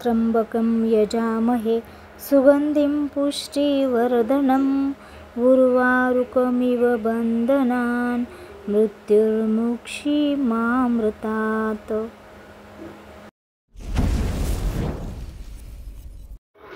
त्र्यंबकं यजामहे सुगन्धिं पुष्टिवर्धनम् उर्वारुकमिव बन्धनान् मृत्युर्मुक्षीमामृतात्।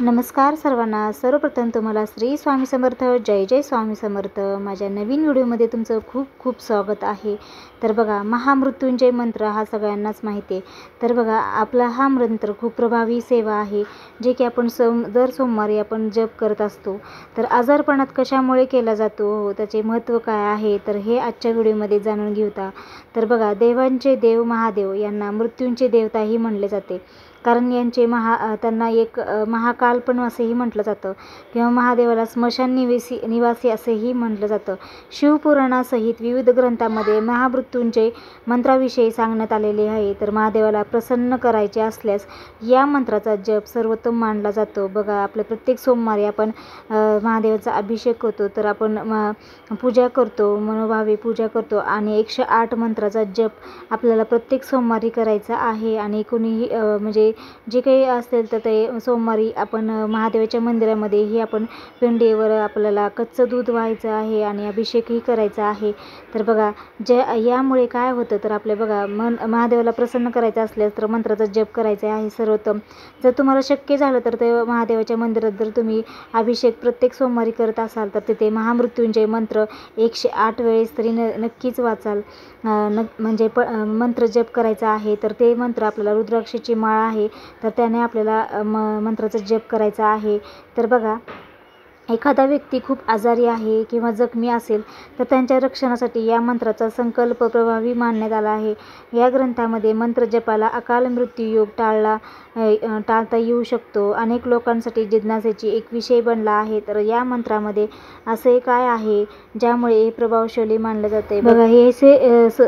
नमस्कार सर्वांना। सर्वप्रथम तुम्हाला श्री स्वामी समर्थ, जय जय स्वामी समर्थ। माझ्या नवीन व्हिडिओमध्ये तुमचं खूप खूप स्वागत आहे। तर बघा, महामृत्युंजय मंत्र हा सगळ्यांनाच माहिती आहे। तर बघा, आपला हा मंत्र खूप प्रभावी सेवा आहे, जे की आपण दर सोमवारी आपण जप करत असतो। तर आजारपणात कशामुळे केला जातो, त्याचे महत्त्व काय आहे, तर हे आजच्या व्हिडिओमध्ये जाणून घेऊया। तर बघा, देवांचे देव महादेव यांना मृत्यूंचे देवताही म्हणले जाते, कारण यांचे त्यांना एक महाकाल पण असेही म्हटलं जातं, किंवा महादेवाला स्मशान निवासी असेही म्हटलं जातं। शिवपुराणासहित विविध ग्रंथांमध्ये महामृत्युंजय मंत्राविषयी सांगण्यात आलेले आहे। तर महादेवाला प्रसन्न करायचे असल्यास या मंत्राचा जप सर्वोत्तम मानला जातो। बघा, आपल्या प्रत्येक सोमवारी आपण महादेवाचा अभिषेक करतो, तर आपण पूजा करतो, मनोभावे पूजा करतो, आणि 108 मंत्राचा जप आपल्याला प्रत्येक सोमवारी करायचा आहे। आणि कोणीही म्हणजे जे काही असेल तर ते सोमवारी आपण महादेवाच्या मंदिरामध्येही आपण पिंडीवर आपल्याला कच्चं दूध व्हायचं आहे आणि अभिषेकही करायचा आहे। तर बघा, यामुळे काय होतं, तर आपल्या बघा महादेवाला प्रसन्न करायचं असल्यास तर मंत्राचा जप करायचा आहे सर्वोत्तम। जर तुम्हाला शक्य झालं तर ते महादेवाच्या मंदिरात जर तुम्ही अभिषेक प्रत्येक सोमवारी करत असाल तर तिथे महामृत्युंजय मंत्र 108 वेळेस तरी नक्कीच वाचाल, म्हणजे मंत्र जप करायचा आहे। तर ते मंत्र आपल्याला रुद्राक्षाची माळ आहे, तर त्याने आपल्याला मंत्राचा जप करायचा आहे। तर बघा, एखादा व्यक्ती खूप आजारी आहे किंवा जखमी असेल तर त्यांच्या रक्षणासाठी या मंत्राचा संकल्प प्रभावी मानण्यात आला आहे। या ग्रंथामध्ये मंत्र जपाला अकाल मृत्यूयोग टाळता येऊ शकतो, अनेक लोकांसाठी जिज्ञासेची एक विषय बनला आहे। तर या मंत्रामध्ये असे काय आहे ज्यामुळे हे प्रभावशाली मानले जाते। बघा, हे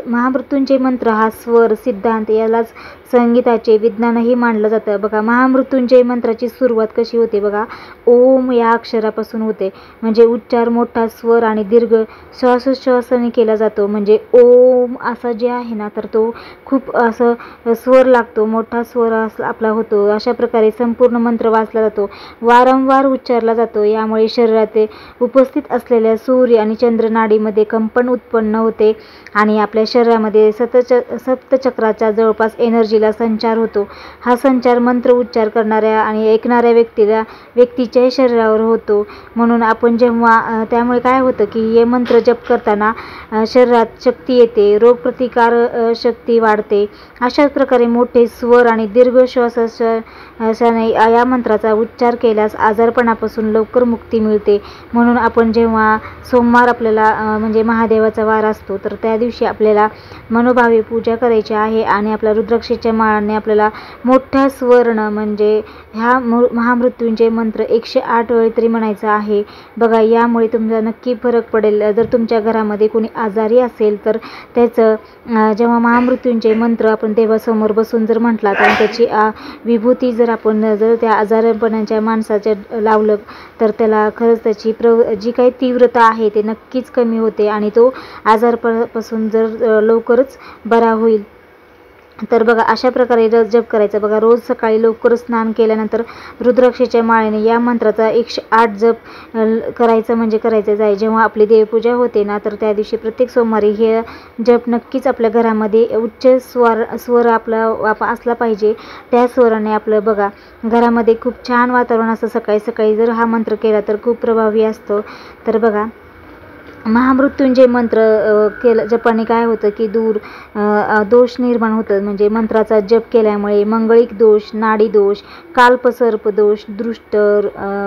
महामृत्युंजय मंत्र हा स्वर सिद्धांत, यालाच संगीताचे विज्ञानही मानलं जातं। बघा, महामृत्युंजय मंत्राची सुरुवात कशी होते, बघा, ओम या अक्षरापासून होते, म्हणजे उच्चार मोठा स्वर आणि दीर्घ श्वासोच्छ्वासाने केला जातो। म्हणजे ओम असा जे आहे ना, तर तो खूप असं स्वर लागतो, मोठा स्वर आपला होतो। अशा प्रकारे संपूर्ण मंत्र वाचला जातो, वारंवार उच्चारला जातो। यामुळे शरीरात उपस्थित असलेल्या सूर्य आणि चंद्र नाडीमध्ये कंपन उत्पन्न होते आणि आपल्या शरीरामध्ये सप्तचक्राच्या जवळपास एनर्जीला संचार होतो। हा संचार मंत्र उच्चार करणाऱ्या आणि ऐकणाऱ्या व्यक्तीच्या शरीरावर होतो। म्हणून आपण जेव्हा त्यामुळे काय होतं की हे मंत्र जप करताना शरीरात शक्ती येते, रोगप्रतिकार शक्ती वाढते। अशाच प्रकारे मोठे स्वर आणि दीर्घ श्वासाने या मंत्राचा उच्चार केल्यास आजारपणापासून लवकर मुक्ती मिळते। म्हणून आपण जेव्हा सोमवार आपल्याला म्हणजे महादेवाचा वार असतो, तर त्या दिवशी आपल्याला मनोभावे पूजा करायची आहे आणि आपल्या रुद्राक्षाच्या माळाने आपल्याला मोठ्या स्वरनं म्हणजे ह्या महामृत्युंजय मंत्र 108 वेळी तरी म्हणायचा आहे। बघा, यामुळे तुमचा नक्की फरक पडेल। जर तुमच्या घरामध्ये कोणी आजारी असेल तर त्याचं जेव्हा महामृत्युंजय मंत्र आपण देवासमोर बसून जर म्हटला तर त्याची विभूती जर आपण जर त्या आजारपणाच्या माणसाच्या लावलं तर त्याला खरंच त्याची जी काही तीव्रता आहे ते नक्कीच कमी होते आणि तो आजारपासून जर लवकरच बरा होईल। तर बघा, अशा प्रकारे जप करायचा। बघा, रोज सकाळी लवकर स्नान केल्यानंतर रुद्राक्षाच्या माळेने या मंत्राचा 108 जप करायचंच आहे। जेव्हा आपली देवपूजा होते ना, तर त्या दिवशी प्रत्येक सोमवारी हे जप नक्कीच आपल्या घरामध्ये उच्च स्वर आपला असला पाहिजे। त्या स्वराने आपलं बघा घरामध्ये खूप छान वातावरण असतं। सकाळी सकाळी जर हा मंत्र केला तर खूप प्रभावी असतो। तर बघा, महामृत्युंजय मंत्र जपाने काय होतं की दोष निर्माण होतं, म्हणजे मंत्राचा जप केल्यामुळे मंगळिक दोष, नाडी दोष, काल्पसर्प दोष, दृष्ट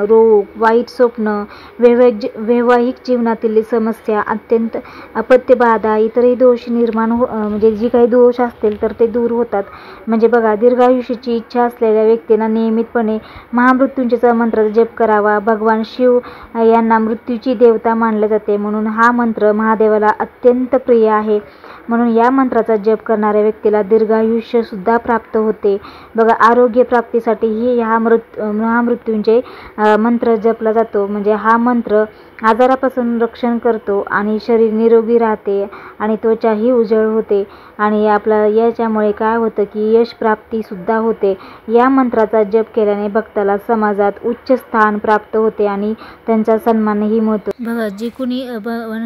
रोग, वाईट स्वप्न, वैवाहिक जीवनातील समस्या, अत्यंत अपत्यबाधा, इतरही दोष निर्माण म्हणजे जी काही दोष असतील तर ते दूर होतात। म्हणजे बघा, दीर्घायुष्याची इच्छा असलेल्या व्यक्तींना नियमितपणे महामृत्युंजयचा मंत्राचा जप करावा। भगवान शिव यांना मृत्यूची देवता मानले जाते, म्हणून म्हणून हा मंत्र महादेवाला अत्यंत प्रिय आहे. म्हणून या मंत्राचा जप करणाऱ्या व्यक्तीला दीर्घायुष्य सुद्धा प्राप्त होते. बघा, आरोग्य प्राप्तीसाठीही महामृत्युंजय मंत्र जपला जातो. म्हणजे हा मंत्र आजारापासून रक्षण करतो आणि शरीर निरोगी राहते आणि त्वचाही उजळ होते. आणि याच्यामुळे काय होतं की यश प्राप्ती सुद्धा होते. या मंत्राचा जप केल्याने भक्ताला समाजात उच्च स्थान प्राप्त होते आणि त्यांचा सन्मानही मिळतो. बघा, जे कोणी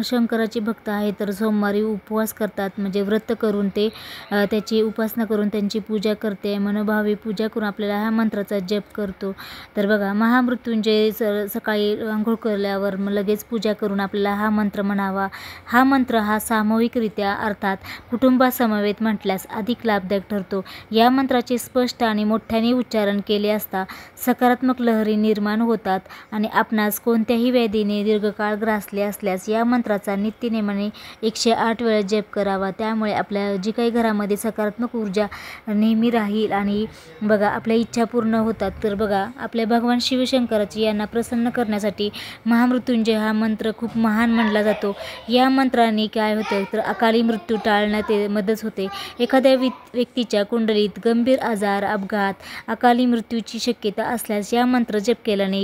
शंकराचे भक्त आहे तर सोमवारी उपवास करतात, म्हणजे व्रत करून ते त्याची उपासना करून त्यांची पूजा करते, मनोभावी पूजा करून आपल्याला ह्या मंत्राचा जप करतो. तर बघा, महामृत्युंजय सकाळी आंघोळ केल्यावर लगेच पूजा करून आपल्याला हा मंत्र म्हणावा. हा मंत्र हा सामूहिकरित्या अर्थात कुटुंबासमवेत म्हटल्यास अधिक लाभदायक ठरतो. या मंत्राचे स्पष्ट आणि मोठ्याने उच्चारण केले असता सकारात्मक लहरी निर्माण होतात आणि आपणास कोणत्याही व्याधीने दीर्घकाळ ग्रासले असल्यास या मंत्राचा नित्यनेमाने 108 वेळा जप करावा. त्यामुळे आपल्या जी काही घरामध्ये सकारात्मक ऊर्जा नेहमी राहील आणि बघा आपल्या इच्छा पूर्ण होतात. तर बघा, आपल्या भगवान शिवशंकराची यांना प्रसन्न करण्यासाठी महामृत्युंजय हा मंत्र खूप महान मानला जातो. या मंत्राने काय होतं तर अकाली मृत्यू टाळण्यात मदत होते. एखाद्या व्यक्तीच्या कुंडलीत गंभीर आजार, अपघात, अकाली मृत्यूची शक्यता असल्यास या मंत्र जप केल्याने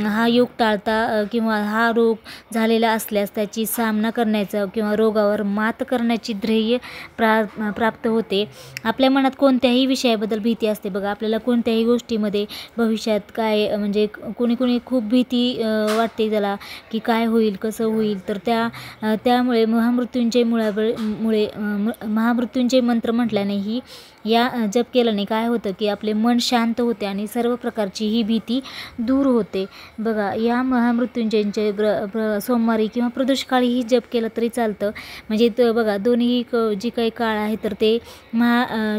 हा योग टाळता किंवा हा रोग झालेला असल्यास त्याची सामना करण्याचा किंवा रोगावर मात करण्याची ध्येय प्राप्त होते. आपल्या मनात कोणत्याही विषयाबद्दल भीती असते. बघा, आपल्याला कोणत्याही गोष्टीमध्ये भविष्यात काय म्हणजे कोणी खूप भीती वाटते त्याला की काय होईल, कसं होईल. तर त्यामुळे महामृत्युंजय मंत्र म्हटल्याने या जप केल्याने काय होतं की आपले मन शांत होते आणि सर्व प्रकारची ही भीती दूर होते. बघा, या महामृत्युंजयचे सोमवारी किंवा प्रदोषकाळीही जप केलं तरी चालतं. म्हणजे बघा, दोन्ही जी काही काळ आहे तर ते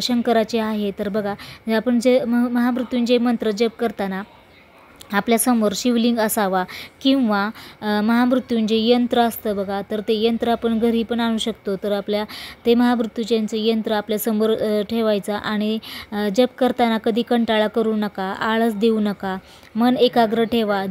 शंकराचे आहे. तर बघा, आपण जे महामृत्युंजय मंत्र जप करताना आपल्यासमोर शिवलिंग असावा किंवा महामृत्युंजय यंत्र असतं बघा, तर ते यंत्र आपण घरी पण आणू शकतो. तर ते महामृत्युंजयचं यंत्र आपल्यासमोर ठेवायचं आणि जप करताना कधी कंटाळा करू नका, आळस देऊ नका, मन एकाग्र ठेवा.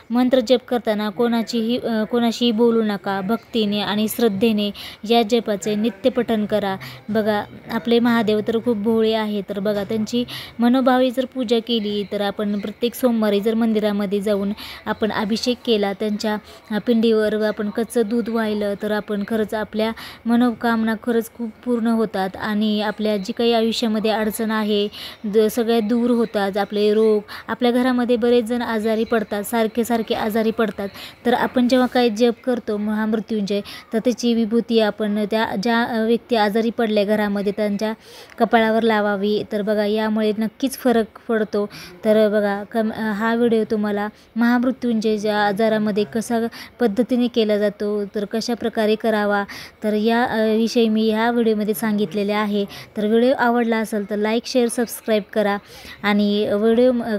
मंत्र जप करताना कोणाशीही बोलू नका. भक्तीने आणि श्रद्धेने या जपाचे नित्यपठण करा. बघा, आपले महादेव तर खूप भोळे आहे. तर बघा, त्यांची मनोभावी जर पूजा केली तर आपण प्रत्येक सोमवारी जर मंदिरामध्ये जाऊन आपण अभिषेक केला, त्यांच्या पिंडीवर आपण कच्चं दूध वाहिलं तर आपण खरंच आपल्या मनोकामना खरंच खूप पूर्ण होतात आणि आपल्या जी काही आयुष्यामध्ये अडचण आहे सगळ्या दूर होतात. आपले रोग, आपल्या घरामध्ये बरेच जण आजारी पडतात, सारखे आजारी पडतात. तर आपण जेव्हा काही जप करतो महामृत्युंजय तर त्याची विभूती आपण ज्या व्यक्ती आजारी पडल्या घरामध्ये त्यांच्या कपाळावर लावावी. तर बघा, यामुळे नक्कीच फरक पडतो. तर बघा, हा व्हिडिओ तुम्हाला महामृत्युंजयच्या आजारामध्ये कसा पद्धतीने केला जातो तर कशा प्रकारे करावा तर या विषयी मी ह्या व्हिडिओमध्ये सांगितलेले आहे. तर व्हिडिओ आवडला असेल तर लाईक, शेअर, सबस्क्राईब करा आणि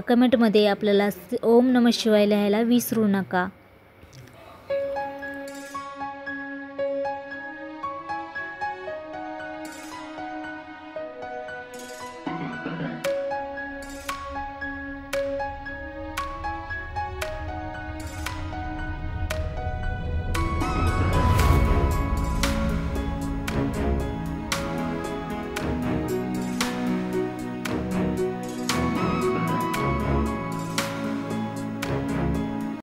कमेंटमध्ये आपल्याला ओम नमः शिवाय लिहायला विसरू नका.